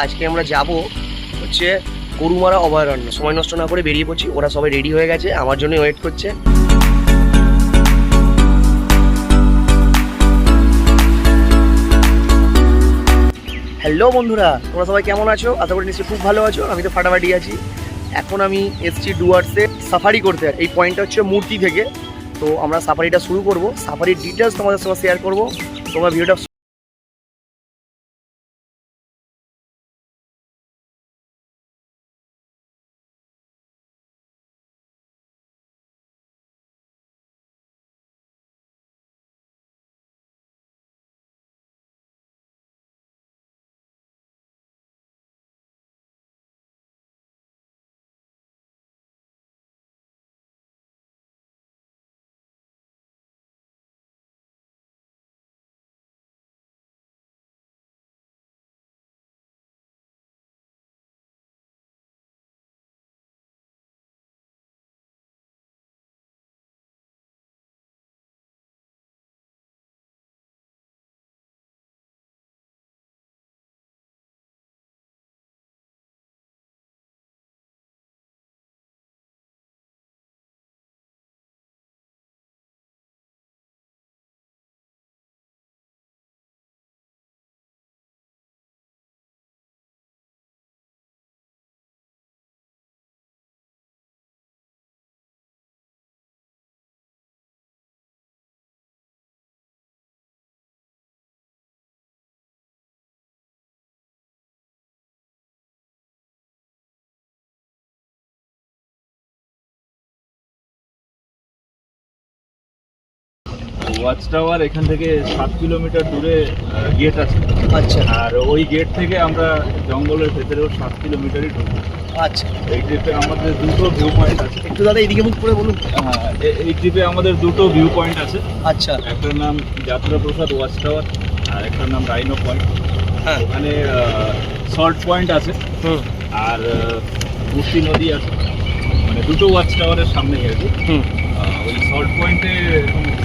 আজকে আমরা যাব হচ্ছে গরুমারা অভয়ারণ্য। সময় নষ্ট না করে বেরিয়ে পড়ছি, ওরা সবাই রেডি হয়ে গেছে, আমার জন্য ওয়েট করছে। হ্যালো বন্ধুরা, তোমরা সবাই কেমন আছো? আশা করি নিশ্চয়ই খুব ভালো আছো। আমি তো ফাটাফাটি আছি। এখন আমি এসছি ডুয়ার্সে সাফারি করতে। এই পয়েন্টটা হচ্ছে মূর্তি থেকে। তো আমরা সাফারিটা শুরু করব। সাফারির ডিটেলস তোমাদের সঙ্গে শেয়ার করব। তোমরা ভিডিওটা ওয়াচ টাওয়ার এখান থেকে 7 কিলোমিটার দূরে গেট আছে। আচ্ছা আর ওই গেট থেকে আমরা জঙ্গলের ভেতরেও 7 কিলোমিটারই ঢুকবো। আচ্ছা, এই ট্রিপে আমাদের দুটো ভিউ পয়েন্ট আছে। একটু দাদা এইদিকে মুখ করে বলুন। এই ট্রিপে আমাদের দুটো ভিউ পয়েন্ট আছে। আচ্ছা, একটার নাম যাত্রাপ্রসাদ ওয়াচ টাওয়ার আর একটার নাম রাইনো পয়েন্ট। হ্যাঁ, ওখানে শর্ট পয়েন্ট আছে আর মূর্তি নদী আছে, মানে দুটো ওয়াচ টাওয়ারের সামনে আর কি। ওই শর্ট পয়েন্টে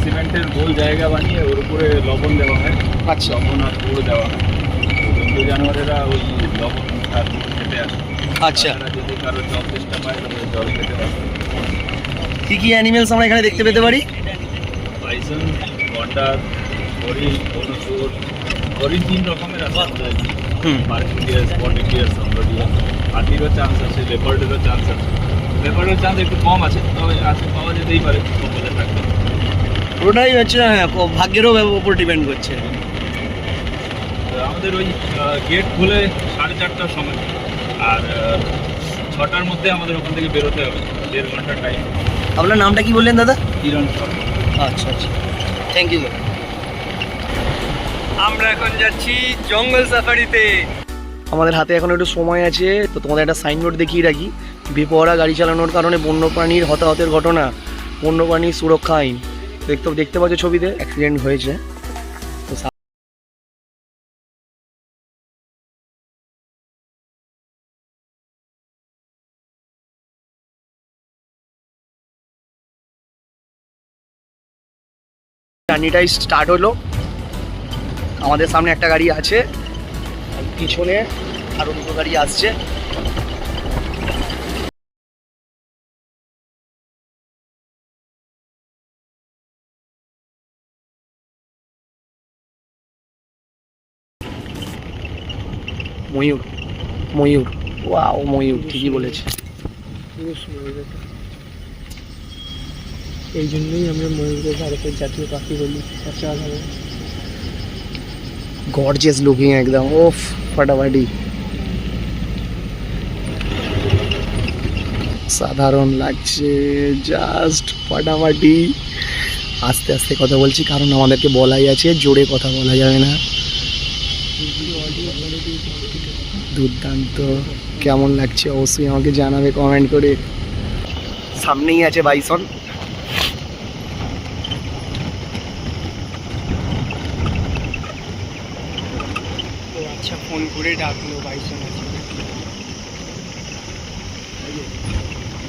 সিমেন্টের গোল জায়গা বানিয়ে ওর উপরে লবণ দেওয়া হয়। আচ্ছা, লবণ আর গুঁড়ো দেওয়া হয়। জন্তু জানোয়ারেরা ওই লবণ আর খেতে আসে। আচ্ছা। তারা যদি কারো জল চেষ্টা পায় তাহলে জল খেতে পারে। কি কি অ্যানিমেলস আমরা এখানে দেখতে পেতে পারি? বাইসন, গন্ডার, হরিণ, অনুচর। হরিণ 3 রকমের আছে। মার্কেটিয়ার, স্পটিটিয়ার, সন্ডোডিয়ার। হাতিরও চান্স আছে, লেপার্ডেরও চান্স আছে। লেপার্ডের চান্স একটু কম আছে, তবে আছে, পাওয়া যেতেই পারে জঙ্গলে থাকলে। পুরোটাই হচ্ছে ভাগ্যেরও উপর ডিপেন্ড করছে। আমাদের ওই গেট খুলে 4:30টার সময়, আর 6টার মধ্যে আমাদের ওখান থেকে বেরোতে হবে। 1.5 ঘন্টার টাইম। আপনার নামটা কি বললেন দাদা? কিরণ সরকার। আচ্ছা আচ্ছা, থ্যাংক ইউ দাদা। আমরা এখন যাচ্ছি জঙ্গল সাফারিতে। আমাদের হাতে এখন একটু সময় আছে, তো তোমাদের একটা সাইনবোর্ড দেখিয়ে রাখি। বেপরোয়া গাড়ি চালানোর কারণে বন্যপ্রাণীর হতাহতের ঘটনা, বন্যপ্রাণীর সুরক্ষা আইন। দেখতে পাচ্ছ ছবিতে অ্যাক্সিডেন্ট হয়েছে। তো জার্নিটাই স্টার্ট হলো। আমাদের সামনে একটা গাড়ি আছে, পিছনে আরো দুটো গাড়ি আসছে। ময়ূর, ময়ূর, ওয়াও ময়ূর, ঠিকই বলেছে। এই জন্যই আমরা ময়ূরকে ভারতের জাতীয় পাখি বলি। অসাধারণ, গর্জিয়াস লুকিং একদম, ওফ ফাটাফাটি, সাধারণ লাগছে, জাস্ট ফাটাফাটি। আস্তে আস্তে কথা বলছি কারণ আমাদেরকে বলাই আছে, জোরে কথা বলা যাবে না। দুর্দান্ত, কেমন লাগছে অবশ্যই আমাকে জানাবে কমেন্ট করে। সামনেই আছে বাইসন। আচ্ছা ফোন করে ডাকলো বাইসন আছে।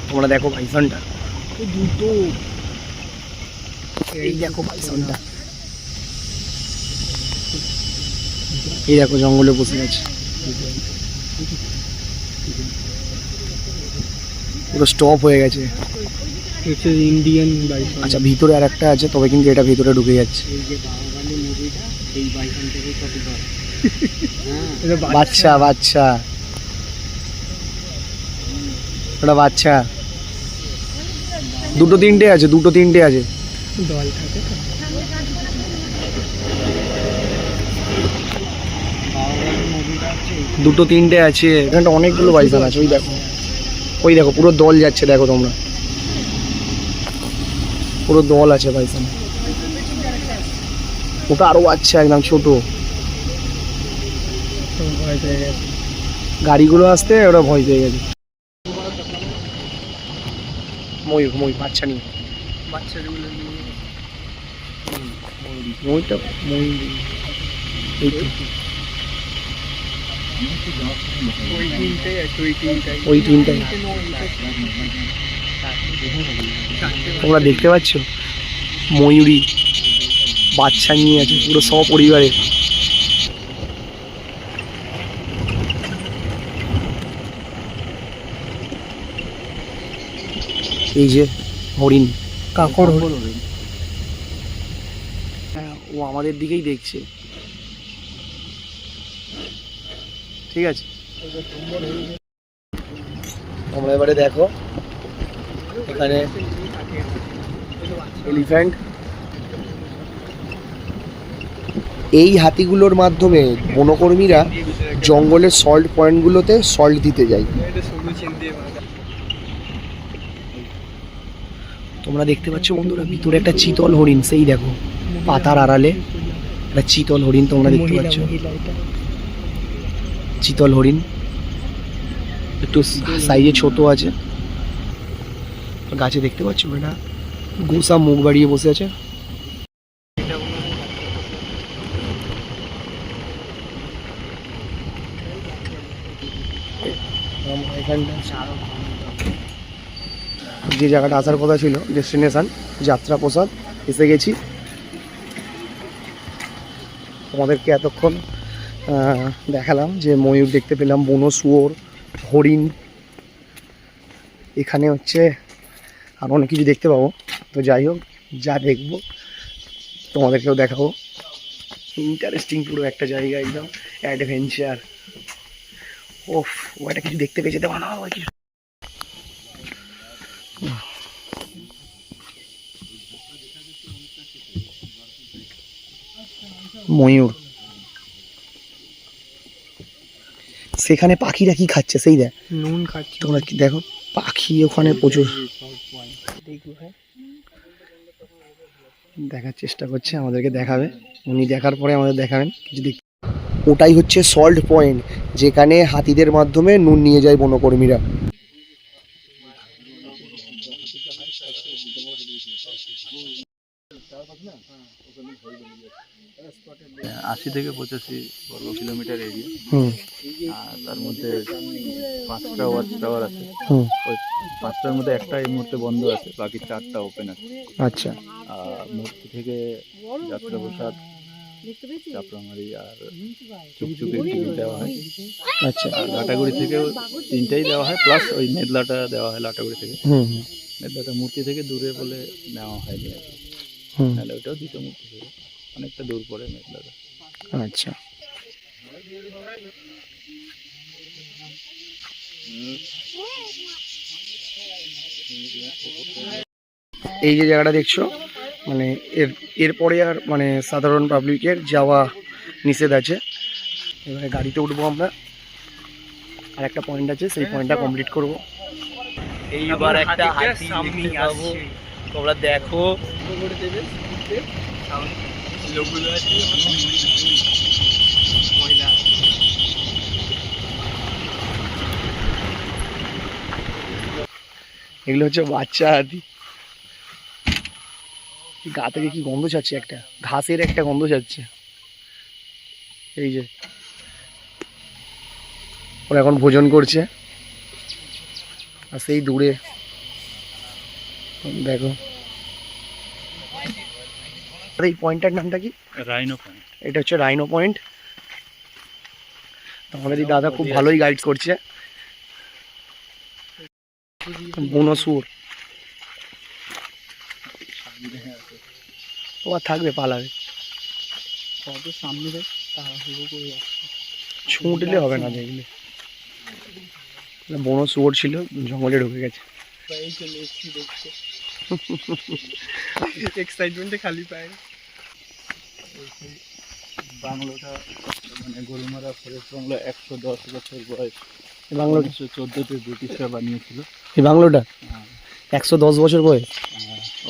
তোমরা দেখো বাইসনটা, দুটো এই দেখো বাইসনটা, এই দেখো জঙ্গলে বসে আছে। পুরো স্টপ হয়ে গেছে। হচ্ছে ইন্ডিয়ান বাইসন। আচ্ছা ভিতরে আর একটা আছে, তবে কিন্তু এটা ভিতরে ঢুকে যাচ্ছে। এই যে বাহুবলী মুভিটা এই বাইসন থেকে কপি করা। বাচ্চা বাচ্চা, ওটা বাচ্চা। দুটো তিনটে আছে, দুটো তিনটে আছে। দল থাকে তো। বাহুবলী মুভিটা আছে দুটো তিনটে আছে এখানটা, অনেকগুলো বাইসন আছে। ওই দেখো, ওই দেখো পুরো দল যাচ্ছে, দেখো তোমরা, পুরো দল আছে বাইসন। ওটা আরো বাচ্চা, একদম ছোট। তো ভয় পেয়ে গেছে। গাড়িগুলো আসতে ওরা ভয় পেয়ে গেছে। ময়ূর, ময়ূর বাচ্চা নিয়ে, বাচ্চাগুলো নিয়ে ময়ূরটা, ময়ূর এই তো, ওই তিনটাই আছে, ওই তিনটাই। ওই তিনটাই। তোমরা দেখতে পাচ্ছ ময়ূরী বাচ্চা নিয়ে আছে পুরো সপরিবারে। এই যে হরিণ, কাকড় হরিণ। হ্যাঁ ও আমাদের দিকেই দেখছে। ঠিক আছে, তোমরা এবারে দেখো এখানে এলিফ্যান্ট। এই হাতিগুলোর মাধ্যমে বনকর্মীরা জঙ্গলের সল্ট পয়েন্টগুলোতে সল্ট দিতে যায়। তোমরা দেখতে পাচ্ছ বন্ধুরা ভিতরে একটা চিতল হরিণ, সেই দেখো পাতার আড়ালে একটা চিতল হরিণ তোমরা দেখতে পাচ্ছ। চিতল হরিণ একটু সাইজে ছোট আছে, গাছে দেখতে পাচ্ছ এটা গোসা মুখ বাড়িয়ে বসে আছে। এখানটা যে জায়গাটা আসার কথা ছিল, ডেস্টিনেশন যাত্রা প্রসাদ, এসে গেছি। তোমাদেরকে এতক্ষণ দেখালাম যে ময়ূর দেখতে পেলাম, বনো শুয়োর, হরিণ, এখানে হচ্ছে আরও অনেক কিছু দেখতে পাবো। তো যাই হোক, যা দেখবো তোমাদেরকেও দেখাবো। ইন্টারেস্টিং পুরো একটা জায়গা, একদম অ্যাডভেঞ্চার। ওফ, ও একটা কিছু দেখতে পেয়েছে, দেওয়া না কিছু। ময়ূর, সেখানে পাখিরা কি খাচ্ছে সেই দেখ, নুন খাচ্ছে। তোমরা কি দেখো পাখি ওখানে প্রচুর দেখার চেষ্টা করছে, আমাদেরকে দেখাবে। উনি দেখার পরে আমাদের দেখাবেন কিছু দেখতে। ওটাই হচ্ছে সল্ট পয়েন্ট, যেখানে হাতিদের মাধ্যমে নুন নিয়ে যায় বনকর্মীরা। 80 থেকে 85 বর্গ কিলোমিটার এরিয়া। আর তার মধ্যে 5টা ওয়াচ টাওয়ার আছে। ওই 5টার মধ্যে একটা এই মুহূর্তে বন্ধ আছে, বাকি 4টা ওপেন আছে। আচ্ছা, মূর্তি থেকে যাত্রা প্রসাদ, চাপড়ামারি আর চুপচুপি দেওয়া হয়। আচ্ছা, আর লাটাগুড়ি থেকেও 3টাই দেওয়া হয়, প্লাস ওই মেদলাটা দেওয়া হয় লাটাগুড়ি থেকে। মেদলাটা মূর্তি থেকে দূরে বলে নেওয়া হয়নি আর কি, তাহলে ওটাও দিত মূর্তি থেকে অনেকটা দূর পরে মেদলাটা। আচ্ছা। এই যে জায়গাটা দেখছো, মানে এরপরে আর মানে সাধারণ পাবলিকের যাওয়া নিষেধ আছে। এবারে গাড়িতে উঠবো আমরা, আর একটা পয়েন্ট আছে, সেই পয়েন্টটা কমপ্লিট করব। এইবার একটা হাতি দেখতে পাবো, তোমরা দেখো। এগুলো হচ্ছে বাচ্চা হাতি। গা থেকে কি গন্ধ ছাড়ছে, একটা ঘাসের একটা গন্ধ ছাড়ছে। এই যে ওরা এখন ভোজন করছে, আর সেই দূরে দেখো। এই পয়েন্টটার নামটা কি? Rhino point. এটা হচ্ছে রাইনো পয়েন্ট। আমাদের এই দাদা খুব ভালোই গাইড করছে। বুনো শুয়োর ও আর থাকবে, পালাবে, কত সামনে দেখ তাড়াহুড়ো করে যাচ্ছে। ছুটলে হবে না, দেখলে বনো শুয়োর ছিল, জঙ্গলে ঢুকে গেছে। এই চলে এসছি দেখতে, এক্সাইটমেন্টে খালি পায়। বাংলোটা মানে গরুমারা ফরেস্ট বাংলো 110 বছর বয়স। এই বাংলোটা 1914-তে ব্রিটিশরা বানিয়েছিল। এই বাংলোটা হ্যাঁ, 110 বছর বয়স।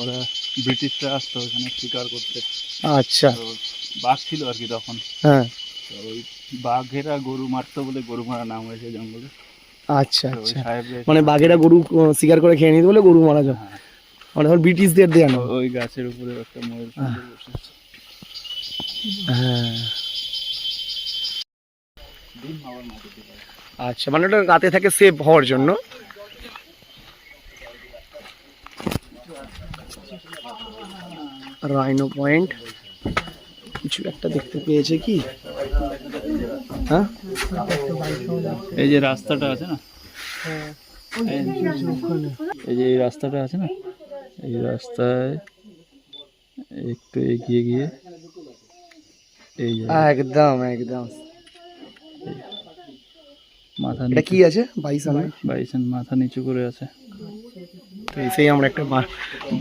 ওরা ব্রিটিশরা আসতো ওখানে শিকার করতে। আচ্ছা, তো বাঘ ছিল আর কি তখন। হ্যাঁ, তো ওই বাঘেরা গরু মারতো বলে গরুমারা নাম হয়েছে জঙ্গলে। আচ্ছা তো ওই আচ্ছা, সাহেবরা মানে বাঘেরা গরু শিকার করে খেয়ে নিতে বলে গরু মারা যায়, হ্যাঁ, মানে ধর ব্রিটিশদের দেয়া না। ওই গাছের উপরে একটা ময়ূর সুন্দর বসে আছে। হ্যাঁ, ডিম হওয়ার মতো দিতে পারে। আচ্ছা, মানে ওটা রাতে থাকে সেফ হওয়ার জন্য। রাইনো পয়েন্ট কিছু একটা দেখতে পেয়েছে কি? হ্যাঁ, এই যে রাস্তাটা আছে না, হ্যাঁ এই যে এই রাস্তাটা আছে না, এই রাস্তায় একটু এগিয়ে গিয়ে এই যে একদম একদম। মাথা এটা নিচু, কি আছে? বাইসন। বাইসন মাথা নিচু করে আছে। তো এসেই আমরা একটা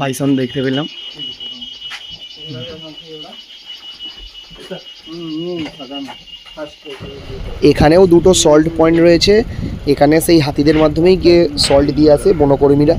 বাইসন দেখতে পেলাম। এখানেও দুটো সল্ট পয়েন্ট রয়েছে, এখানে সেই হাতিদের মাধ্যমেই গিয়ে সল্ট দিয়ে আসে বনকর্মীরা।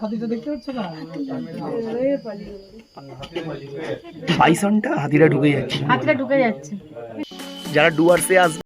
হাতিটা দেখতে পাচ্ছ না? বাইসনটা হাতিরা ঢুকে যাচ্ছে, হাতিটা ঢুকে যাচ্ছে। যারা ডুয়ার্সে আসবে